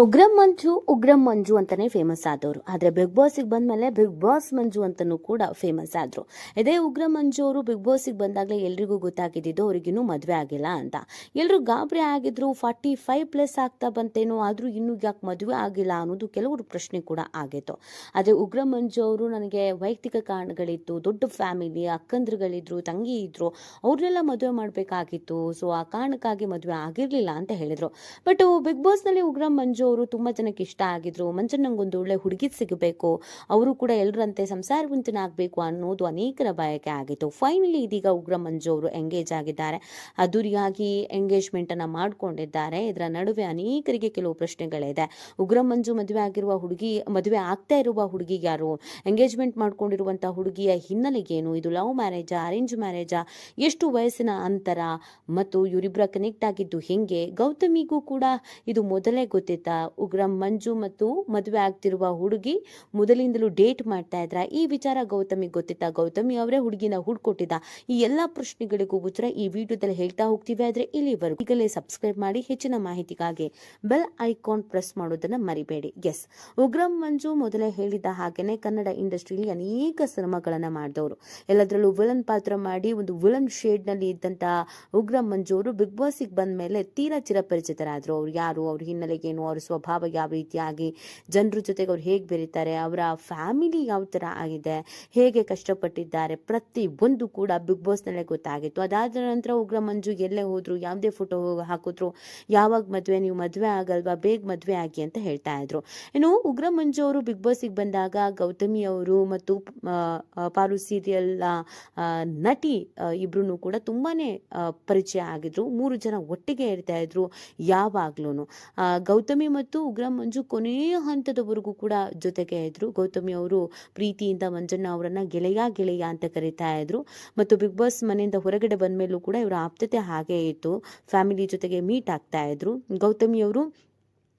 ಉಗ್ರಂ ಮಂಜು ಅಂತಾನೆ ಫೇಮಸ್ ಆದವರು. ಆದ್ರೆ ಬಿಗ್ ಬಾಸ್ಗೆ ಬಂದ್ಮೇಲೆ ಬಿಗ್ ಬಾಸ್ ಮಂಜು ಅಂತಾನೂ ಕೂಡ ಫೇಮಸ್ ಆದ್ರು. ಇದೇ ಉಗ್ರಂ ಮಂಜು ಅವರು ಬಿಗ್ ಬಾಸ್ಗೆ ಬಂದಾಗಲೇ ಎಲ್ರಿಗೂ ಗೊತ್ತಾಗಿದ್ದು ಅವ್ರಿಗಿನ್ನೂ ಮದುವೆ ಆಗಿಲ್ಲ ಅಂತ. ಎಲ್ಲರೂ ಗಾಬರಿ ಆಗಿದ್ರು. 45+ ಆಗ್ತಾ ಬಂತೇನೋ, ಆದ್ರೂ ಇನ್ನೂ ಯಾಕೆ ಮದುವೆ ಆಗಿಲ್ಲ ಅನ್ನೋದು ಕೆಲವರು ಪ್ರಶ್ನೆ ಕೂಡ ಆಗಿತ್ತು. ಆದ್ರೆ ಉಗ್ರಂ ಮಂಜು ಅವರು ನನಗೆ ವೈಯಕ್ತಿಕ ಕಾರಣಗಳಿತ್ತು, ದೊಡ್ಡ ಫ್ಯಾಮಿಲಿ, ಅಕ್ಕಂದ್ರುಗಳಿದ್ರು, ತಂಗಿ ಇದ್ರು, ಅವ್ರನ್ನೆಲ್ಲ ಮದುವೆ ಮಾಡಬೇಕಾಗಿತ್ತು. ಸೊ ಆ ಕಾರಣಕ್ಕಾಗಿ ಮದುವೆ ಆಗಿರ್ಲಿಲ್ಲ ಅಂತ ಹೇಳಿದ್ರು. ಬಟ್ ಬಿಗ್ ಬಾಸ್ ನಲ್ಲಿ ಉಗ್ರಂ ಮಂಜು ಅವರು ತುಂಬಾ ಜನಕ್ಕೆ ಇಷ್ಟ ಆಗಿದ್ರು. ಮಂಜಣ್ಣಂಗೊಂದು ಒಳ್ಳೆ ಹುಡುಗಿ ಸಿಗಬೇಕು, ಅವರು ಕೂಡ ಎಲ್ಲರಂತೆ ಸಂಸಾರವಂತನಾಗಬೇಕು ಅನ್ನೋದು ಅನೇಕರ ಬಯಕೆ ಆಗಿತ್ತು. ಫೈನಲಿ ಇದೀಗ ಉಗ್ರಂ ಮಂಜು ಅವರು ಎಂಗೇಜ್ ಆಗಿದ್ದಾರೆ. ಅದ್ದೂರಿಯಾಗಿ ಎಂಗೇಜ್ಮೆಂಟ್ ಅನ್ನ ಮಾಡ್ಕೊಂಡಿದ್ದಾರೆ. ಇದರ ನಡುವೆ ಅನೇಕರಿಗೆ ಕೆಲವು ಪ್ರಶ್ನೆಗಳಿದೆ. ಉಗ್ರಂ ಮಂಜು ಮದುವೆ ಆಗ್ತಾ ಇರುವ ಹುಡುಗಿ ಯಾರು? ಎಂಗೇಜ್ಮೆಂಟ್ ಮಾಡ್ಕೊಂಡಿರುವಂತಹ ಹುಡುಗಿಯ ಹಿನ್ನೆಲೆ ಏನು? ಇದು ಲವ್ ಮ್ಯಾರೇಜಾ, ಅರೇಂಜ್ ಮ್ಯಾರೇಜಾ? ಎಷ್ಟು ವಯಸ್ಸಿನ ಅಂತರ ಮತ್ತು ಇವರಿಬ್ಬರ ಕನೆಕ್ಟ್ ಆಗಿದ್ದು ಹೆಂಗೆ? ಗೌತಮಿಗೂ ಕೂಡ ಇದು ಮೊದಲೇ ಗೊತ್ತಿತ್ತಾ? ಉಗ್ರಂ ಮಂಜು ಮತ್ತು ಮದುವೆ ಆಗ್ತಿರುವ ಹುಡುಗಿ ಮೊದಲಿಂದಲೂ ಡೇಟ್ ಮಾಡ್ತಾ ಇದ್ರ? ಈ ವಿಚಾರ ಗೌತಮಿಗೆ ಗೊತ್ತಿತ್ತಾ? ಗೌತಮಿ ಅವರೇ ಹುಡುಗಿನ ಹುಡ್ಕೊಟ್ಟಿದ್ದ? ಈ ಎಲ್ಲಾ ಪ್ರಶ್ನೆಗಳಿಗೂ ಉತ್ತರ ಈ ವಿಡಿಯೋದಲ್ಲಿ ಹೇಳ್ತಾ ಹೋಗ್ತೀವಿ. ಆದ್ರೆ ಇಲ್ಲಿವರೆಗೂ ಈಗಲೇ ಸಬ್ಸ್ಕ್ರೈಬ್ ಮಾಡಿ. ಹೆಚ್ಚಿನ ಮಾಹಿತಿಗಾಗಿ ಬೆಲ್ ಐಕಾನ್ ಪ್ರೆಸ್ ಮಾಡೋದನ್ನ ಮರಿಬೇಡಿ. ಎಸ್, ಉಗ್ರಂ ಮಂಜು ಮೊದಲೇ ಹೇಳಿದ ಹಾಗೇನೆ ಕನ್ನಡ ಇಂಡಸ್ಟ್ರಿಯಲ್ಲಿ ಅನೇಕ ಸಿನಿಮಾಗಳನ್ನ ಮಾಡಿದವರು. ಎಲ್ಲದರಲ್ಲೂ ವಿಲನ್ ಪಾತ್ರ ಮಾಡಿ ಒಂದು ವಿಲನ್ ಶೇಡ್ ನಲ್ಲಿ ಇದ್ದಂತ ಉಗ್ರಂ ಮಂಜು ಅವರು ಬಿಗ್ ಬಾಸ್ಗೆ ಬಂದ ಮೇಲೆ ತೀರಾ ಚಿರಪರಿಚಿತರಾದ್ರು. ಅವ್ರು ಯಾರು, ಅವ್ರ ಹಿನ್ನೆಲೆಗೇನು, ಅವ್ರ ಸ್ವಭಾವ ಯಾವ ರೀತಿಯಾಗಿ, ಜನರ ಜೊತೆಗೆ ಅವ್ರು ಹೇಗೆ ಬೆರೀತಾರೆ, ಅವರ ಫ್ಯಾಮಿಲಿ ಯಾವ ತರ ಆಗಿದೆ, ಹೇಗೆ ಕಷ್ಟಪಟ್ಟಿದ್ದಾರೆ, ಪ್ರತಿ ಒಂದು ಕೂಡ ಬಿಗ್ ಬಾಸ್ ನಲ್ಲೇ ಗೊತ್ತಾಗಿತ್ತು. ಅದಾದ ನಂತರ ಉಗ್ರಂ ಮಂಜು ಎಲ್ಲೇ ಹೋದ್ರು, ಯಾವುದೇ ಫೋಟೋ ಹಾಕಿದ್ರು, ಯಾವಾಗ ಮದುವೆ, ನೀವು ಮದುವೆ ಆಗಲ್ವಾ, ಬೇಗ ಮದುವೆ ಆಗಿ ಅಂತ ಹೇಳ್ತಾ ಇದ್ರು. ಇನ್ನು ಉಗ್ರಂ ಮಂಜು ಅವರು ಬಿಗ್ ಬಾಸ್ಗೆ ಬಂದಾಗ ಗೌತಮಿ ಅವರು ಮತ್ತು ಪಾರು ಸೀರಿಯಲ್ ನಟಿ ಇಬ್ರು ಕೂಡ ತುಂಬಾನೇ ಪರಿಚಯ ಆಗಿದ್ರು. 3 ಜನ ಒಟ್ಟಿಗೆ ಇರ್ತಾ ಇದ್ರು ಯಾವಾಗ್ಲೂ. ಗೌತಮಿ ಮತ್ತು ಉಗ್ರಂ ಮಂಜು ಕೊನೆಯ ಹಂತದವರೆಗೂ ಕೂಡ ಜೊತೆಗೆ ಇದ್ರು. ಗೌತಮಿ ಅವರು ಪ್ರೀತಿಯಿಂದ ಮಂಜಣ್ಣ ಅವರನ್ನ ಗೆಳೆಯ ಅಂತ ಕರೀತಾ ಇದ್ರು. ಮತ್ತು ಬಿಗ್ ಬಾಸ್ ಮನೆಯಿಂದ ಹೊರಗಡೆ ಬಂದ ಮೇಲೂ ಕೂಡ ಇವರ ಆಪ್ತತೆ ಹಾಗೆ ಇತ್ತು. ಫ್ಯಾಮಿಲಿ ಜೊತೆಗೆ ಮೀಟ್ ಆಗ್ತಾ ಇದ್ರು. ಗೌತಮಿ ಅವರು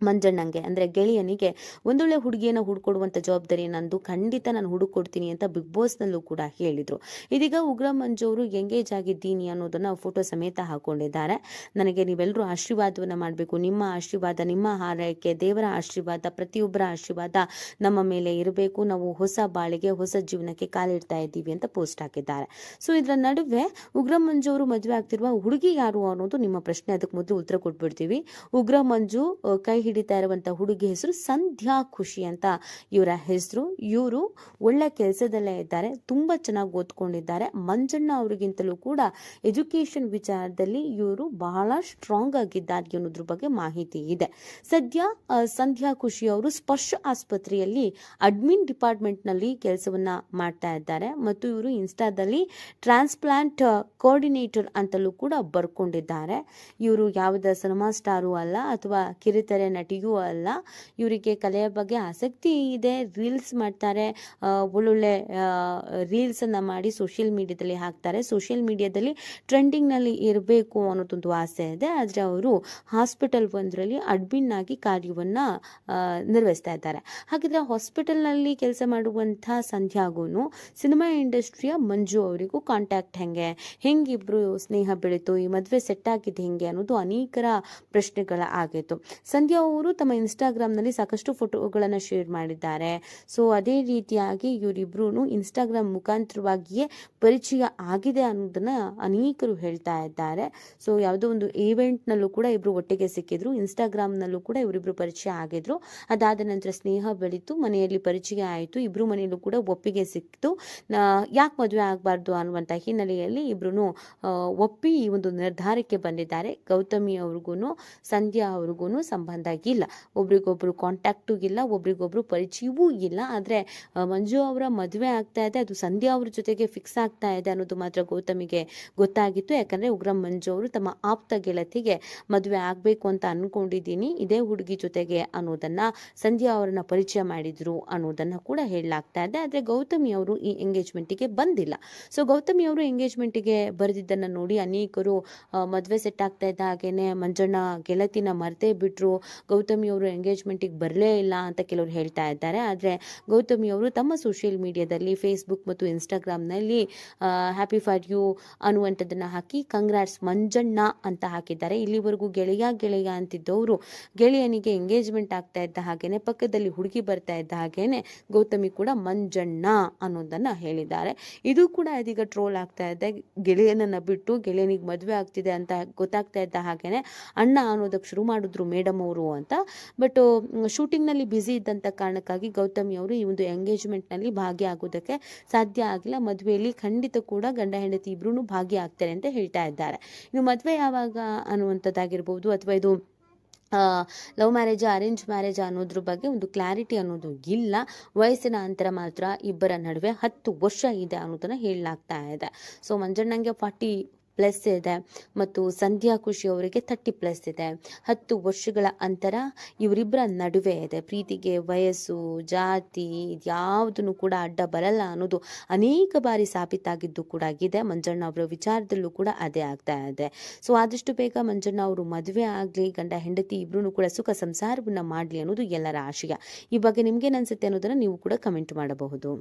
ಮಂಜಣ್ಣಂಗೆ ಅಂದ್ರೆ ಗೆಳೆಯನಿಗೆ ಒಂದೊಳ್ಳೆ ಹುಡುಗಿಯನ್ನ ಹುಡ್ಕೊಡುವಂತ ಜವಾಬ್ದಾರಿ ನಂದು, ಖಂಡಿತ ನಾನು ಹುಡುಕೊಡ್ತೀನಿ ಅಂತ ಬಿಗ್ ಬಾಸ್ ನಲ್ಲೂ ಕೂಡ ಹೇಳಿದ್ರು. ಇದೀಗ ಉಗ್ರಂ ಮಂಜು ಅವರು ಎಂಗೇಜ್ ಆಗಿದ್ದೀನಿ ಅನ್ನೋದನ್ನ ಫೋಟೋ ಸಮೇತ ಹಾಕೊಂಡಿದ್ದಾರೆ. ನನಗೆ ನೀವೆಲ್ಲರೂ ಆಶೀರ್ವಾದವನ್ನ ಮಾಡಬೇಕು, ನಿಮ್ಮ ಆಶೀರ್ವಾದ, ನಿಮ್ಮ ಹಾರೈಕೆ, ದೇವರ ಆಶೀರ್ವಾದ, ಪ್ರತಿಯೊಬ್ಬರ ಆಶೀರ್ವಾದ ನಮ್ಮ ಮೇಲೆ ಇರಬೇಕು. ನಾವು ಹೊಸ ಬಾಳಿಗೆ, ಹೊಸ ಜೀವನಕ್ಕೆ ಕಾಲಿಡ್ತಾ ಇದ್ದೀವಿ ಅಂತ ಪೋಸ್ಟ್ ಹಾಕಿದ್ದಾರೆ. ಸೊ ಇದರ ನಡುವೆ ಉಗ್ರಂ ಮಂಜು ಅವರು ಮದುವೆ ಆಗ್ತಿರುವ ಹುಡುಗಿ ಯಾರು ಅನ್ನೋದು ನಿಮ್ಮ ಪ್ರಶ್ನೆ. ಅದಕ್ಕೆ ಮೊದಲು ಉತ್ತರ ಕೊಟ್ಬಿಡ್ತೀವಿ. ಉಗ್ರಂ ಮಂಜು ಕೈ ಹಿಡಿತಾ ಇರುವಂತಹ ಹುಡುಗಿ ಹೆಸರು ಸಂಧ್ಯಾ ಖುಷಿ ಅಂತ ಇವರ ಹೆಸರು. ಇವರು ಒಳ್ಳೆ ಕೆಲಸದಲ್ಲೇ ಇದ್ದಾರೆ, ತುಂಬಾ ಚೆನ್ನಾಗಿ ಓದ್ಕೊಂಡಿದ್ದಾರೆ. ಮಂಜಣ್ಣ ಅವರಿಗಿಂತಲೂ ಕೂಡ ಎಜುಕೇಶನ್ ವಿಚಾರದಲ್ಲಿ ಇವರು ಬಹಳ ಸ್ಟ್ರಾಂಗ್ ಆಗಿದ್ದಾರೆ ಅನ್ನೋದ್ರ ಬಗ್ಗೆ ಮಾಹಿತಿ ಇದೆ. ಸದ್ಯ ಸಂಧ್ಯಾ ಖುಷಿ ಅವರು ಸ್ಪರ್ಶ ಆಸ್ಪತ್ರೆಯಲ್ಲಿ ಅಡ್ಮಿನ್ ಡಿಪಾರ್ಟ್ಮೆಂಟ್ ನಲ್ಲಿ ಕೆಲಸವನ್ನ ಮಾಡ್ತಾ ಇದ್ದಾರೆ. ಮತ್ತು ಇವರು ಇನ್ಸ್ಟಾದಲ್ಲಿ ಟ್ರಾನ್ಸ್ಪ್ಲಾಂಟ್ ಕೋಆರ್ಡಿನೇಟರ್ ಅಂತಲೂ ಕೂಡ ಬರ್ಕೊಂಡಿದ್ದಾರೆ. ಇವರು ಯಾವುದೇ ಸಿನಿಮಾ ಸ್ಟಾರು ಅಲ್ಲ ಅಥವಾ ಕಿರುತೆರೆ ನಟಿಯೂ ಅಲ್ಲ. ಇವರಿಗೆ ಕಲೆಯ ಬಗ್ಗೆ ಆಸಕ್ತಿ ಇದೆ, ರೀಲ್ಸ್ ಮಾಡ್ತಾರೆ, ಒಳ್ಳೊಳ್ಳೆ ರೀಲ್ಸ್ ಅನ್ನ ಮಾಡಿ ಸೋಷಿಯಲ್ ಮೀಡಿಯಾದಲ್ಲಿ ಹಾಕ್ತಾರೆ. ಸೋಷಿಯಲ್ ಮೀಡಿಯಾದಲ್ಲಿ ಟ್ರೆಂಡಿಂಗ್ ನಲ್ಲಿ ಇರಬೇಕು ಅನ್ನೋದೊಂದು ಆಸೆ ಇದೆ. ಆದ್ರೆ ಅವರು ಹಾಸ್ಪಿಟಲ್ ಒಂದರಲ್ಲಿ ಅಡ್ಮಿನ್ ಆಗಿ ಕಾರ್ಯವನ್ನ ನಿರ್ವಹಿಸ್ತಾ ಇದ್ದಾರೆ. ಹಾಗಿದ್ರೆ ಹಾಸ್ಪಿಟಲ್ ನಲ್ಲಿ ಕೆಲಸ ಮಾಡುವಂತಹ ಸಂಧ್ಯಾಗೂನು ಸಿನಿಮಾ ಇಂಡಸ್ಟ್ರಿಯ ಮಂಜು ಅವರಿಗೂ ಕಾಂಟ್ಯಾಕ್ಟ್ ಹೆಂಗಿಬ್ರು ಸ್ನೇಹ ಬೆಳೀತು, ಈ ಮದುವೆ ಸೆಟ್ ಆಗಿದ್ದು ಹೆಂಗೆ ಅನ್ನೋದು ಅನೇಕರ ಪ್ರಶ್ನೆಗಳ ಆಗಿತ್ತು. ಸಂಧ್ಯಾ ಅವರು ತಮ್ಮ ಇನ್ಸ್ಟಾಗ್ರಾಮ್ ನಲ್ಲಿ ಸಾಕಷ್ಟು ಫೋಟೋಗಳನ್ನ ಶೇರ್ ಮಾಡಿದ್ದಾರೆ. ಸೊ ಅದೇ ರೀತಿಯಾಗಿ ಇವರಿಬ್ರು ಇನ್ಸ್ಟಾಗ್ರಾಮ್ ಮುಖಾಂತರವಾಗಿಯೇ ಪರಿಚಯ ಆಗಿದೆ ಅನ್ನೋದನ್ನ ಅನೇಕರು ಹೇಳ್ತಾ ಇದ್ದಾರೆ. ಸೊ ಯಾವುದೋ ಒಂದು ಈವೆಂಟ್ ನಲ್ಲೂ ಕೂಡ ಇಬ್ರು ಒಟ್ಟಿಗೆ ಸಿಕ್ಕಿದ್ರು, ಇನ್ಸ್ಟಾಗ್ರಾಮ್ ನಲ್ಲೂ ಕೂಡ ಇವರಿಬ್ರು ಪರಿಚಯ ಆಗಿದ್ರು. ಅದಾದ ನಂತರ ಸ್ನೇಹ ಬೆಳೀತು, ಮನೆಯಲ್ಲಿ ಪರಿಚಯ ಆಯಿತು, ಇಬ್ರು ಮನೆಯಲ್ಲೂ ಕೂಡ ಒಪ್ಪಿಗೆ ಸಿಕ್ತು. ಯಾಕೆ ಮದುವೆ ಆಗಬಾರ್ದು ಅನ್ನುವಂಥ ಹಿನ್ನೆಲೆಯಲ್ಲಿ ಇಬ್ರು ಒಪ್ಪಿ ಈ ಒಂದು ನಿರ್ಧಾರಕ್ಕೆ ಬಂದಿದ್ದಾರೆ. ಗೌತಮಿ ಅವ್ರಿಗೂ ಸಂಧ್ಯಾ ಅವ್ರಿಗೂ ಸಂಬಂಧ ಇಲ್ಲ, ಒಬ್ರಿಗೊಬ್ರು ಕಾಂಟ್ಯಾಕ್ಟು ಇಲ್ಲ, ಒಬ್ರಿಗೊಬ್ರು ಪರಿಚಯವೂ ಇಲ್ಲ. ಆದ್ರೆ ಮಂಜು ಅವರ ಮದುವೆ ಆಗ್ತಾ ಇದೆ, ಅದು ಸಂಧ್ಯಾ ಅವ್ರ ಜೊತೆಗೆ ಫಿಕ್ಸ್ ಆಗ್ತಾ ಇದೆ ಅನ್ನೋದು ಮಾತ್ರ ಗೌತಮಿಗೆ ಗೊತ್ತಾಗಿತ್ತು. ಯಾಕಂದ್ರೆ ಉಗ್ರಂ ಮಂಜು ಅವರು ತಮ್ಮ ಆಪ್ತ ಗೆಳತಿಗೆ ಮದುವೆ ಆಗ್ಬೇಕು ಅಂತ ಅನ್ಕೊಂಡಿದ್ದೀನಿ ಇದೇ ಹುಡುಗಿ ಜೊತೆಗೆ ಅನ್ನೋದನ್ನ ಸಂಧ್ಯಾ ಅವರನ್ನ ಪರಿಚಯ ಮಾಡಿದ್ರು ಅನ್ನೋದನ್ನ ಕೂಡ ಹೇಳಲಾಗ್ತಾ ಇದೆ. ಆದ್ರೆ ಗೌತಮಿ ಅವರು ಈ ಎಂಗೇಜ್ಮೆಂಟ್ಗೆ ಬಂದಿಲ್ಲ. ಸೊ ಗೌತಮಿ ಅವರು ಎಂಗೇಜ್ಮೆಂಟ್ಗೆ ಬರೆದಿದ್ದನ್ನ ನೋಡಿ ಅನೇಕರು ಮದುವೆ ಸೆಟ್ ಆಗ್ತಾ ಇದ್ದ ಹಾಗೇನೆ ಮಂಜಣ್ಣ ಗೆಳತಿನ ಮರ್ತೇ ಬಿಟ್ರು, ಗೌತಮಿ ಅವರು ಎಂಗೇಜ್ಮೆಂಟಿಗೆ ಬರಲೇ ಇಲ್ಲ ಅಂತ ಕೆಲವರು ಹೇಳ್ತಾ ಇದ್ದಾರೆ. ಆದರೆ ಗೌತಮಿ ಅವರು ತಮ್ಮ ಸೋಷಿಯಲ್ ಮೀಡಿಯಾದಲ್ಲಿ ಫೇಸ್ಬುಕ್ ಮತ್ತು ಇನ್ಸ್ಟಾಗ್ರಾಮ್ನಲ್ಲಿ ಹ್ಯಾಪಿ ಫಾರ್ ಯು ಅನ್ನುವಂಥದ್ದನ್ನು ಹಾಕಿ ಕಂಗ್ರಾಟ್ಸ್ ಮಂಜಣ್ಣ ಅಂತ ಹಾಕಿದ್ದಾರೆ. ಇಲ್ಲಿವರೆಗೂ ಗೆಳೆಯ ಅಂತಿದ್ದವರು ಗೆಳೆಯನಿಗೆ ಎಂಗೇಜ್ಮೆಂಟ್ ಆಗ್ತಾ ಇದ್ದ ಹಾಗೇನೆ ಪಕ್ಕದಲ್ಲಿ ಹುಡುಗಿ ಬರ್ತಾ ಇದ್ದ ಹಾಗೇನೆ ಗೌತಮಿ ಕೂಡ ಮಂಜಣ್ಣ ಅನ್ನೋದನ್ನ ಹೇಳಿದ್ದಾರೆ. ಇದು ಕೂಡ ಇದೀಗ ಟ್ರೋಲ್ ಆಗ್ತಾ ಇದೆ. ಗೆಳೆಯನನ್ನ ಬಿಟ್ಟು ಗೆಳೆಯನಿಗೆ ಮದುವೆ ಆಗ್ತಿದೆ ಅಂತ ಗೊತ್ತಾಗ್ತಾ ಇದ್ದ ಹಾಗೇನೆ ಅಣ್ಣ ಅನ್ನೋದಕ್ಕೆ ಶುರು ಮಾಡಿದ್ರು ಮೇಡಮ್ ಅವರು ಅಂತ. ಬಟ್ ಶೂಟಿಂಗ್ ನಲ್ಲಿ ಬ್ಯುಸಿ ಇದ್ದಂತ ಕಾರಣಕ್ಕಾಗಿ ಗೌತಮಿ ಅವರು ಈ ಒಂದು ಎಂಗೇಜ್ಮೆಂಟ್ ನಲ್ಲಿ ಭಾಗಿಯಾಗೋದಕ್ಕೆ ಸಾಧ್ಯ ಆಗಿಲ್ಲ. ಮದುವೆಯಲ್ಲಿ ಖಂಡಿತ ಕೂಡ ಗಂಡ ಹೆಂಡತಿ ಇಬ್ರು ಭಾಗಿಯಾಗ್ತಾರೆ ಅಂತ ಹೇಳ್ತಾ ಇದ್ದಾರೆ. ಇನ್ನು ಮದುವೆ ಯಾವಾಗ ಅನ್ನುವಂಥದ್ದಾಗಿರ್ಬೋದು ಅಥವಾ ಇದು ಲವ್ ಮ್ಯಾರೇಜ್ ಅರೇಂಜ್ ಮ್ಯಾರೇಜ್ ಅನ್ನೋದ್ರ ಬಗ್ಗೆ ಒಂದು ಕ್ಲಾರಿಟಿ ಅನ್ನೋದು ಇಲ್ಲ. ವಯಸ್ಸಿನ ಅಂತರ ಮಾತ್ರ ಇಬ್ಬರ ನಡುವೆ 10 ವರ್ಷ ಇದೆ ಅನ್ನೋದನ್ನ ಹೇಳಲಾಗ್ತಾ ಇದೆ. ಸೊ ಮಂಜಣ್ಣಂಗೆ 40+ ಇದೆ ಮತ್ತು ಸಂಧ್ಯಾ ಖುಷಿ ಅವರಿಗೆ 30+ ಇದೆ. 10 ವರ್ಷಗಳ ಅಂತರ ಇವರಿಬ್ಬರ ನಡುವೆ ಇದೆ. ಪ್ರೀತಿಗೆ ವಯಸ್ಸು ಜಾತಿ ಯಾವುದನ್ನು ಕೂಡ ಅಡ್ಡ ಬರಲ್ಲ ಅನ್ನೋದು ಅನೇಕ ಬಾರಿ ಸಾಬೀತಾಗಿದ್ದು ಕೂಡ ಆಗಿದೆ. ಮಂಜಣ್ಣ ಅವರ ವಿಚಾರದಲ್ಲೂ ಕೂಡ ಅದೇ ಆಗ್ತಾ ಇದೆ. ಸೊ ಆದಷ್ಟು ಬೇಗ ಮಂಜಣ್ಣ ಅವರು ಮದುವೆ ಆಗಲಿ, ಗಂಡ ಹೆಂಡತಿ ಇಬ್ರು ಕೂಡ ಸುಖ ಸಂಸಾರವನ್ನ ಮಾಡಲಿ ಅನ್ನೋದು ಎಲ್ಲರ ಆಶಯ. ಈ ಬಗ್ಗೆ ನಿಮ್ಗೇನು ಅನ್ಸುತ್ತೆ ಅನ್ನೋದನ್ನ ನೀವು ಕೂಡ ಕಮೆಂಟ್ ಮಾಡಬಹುದು.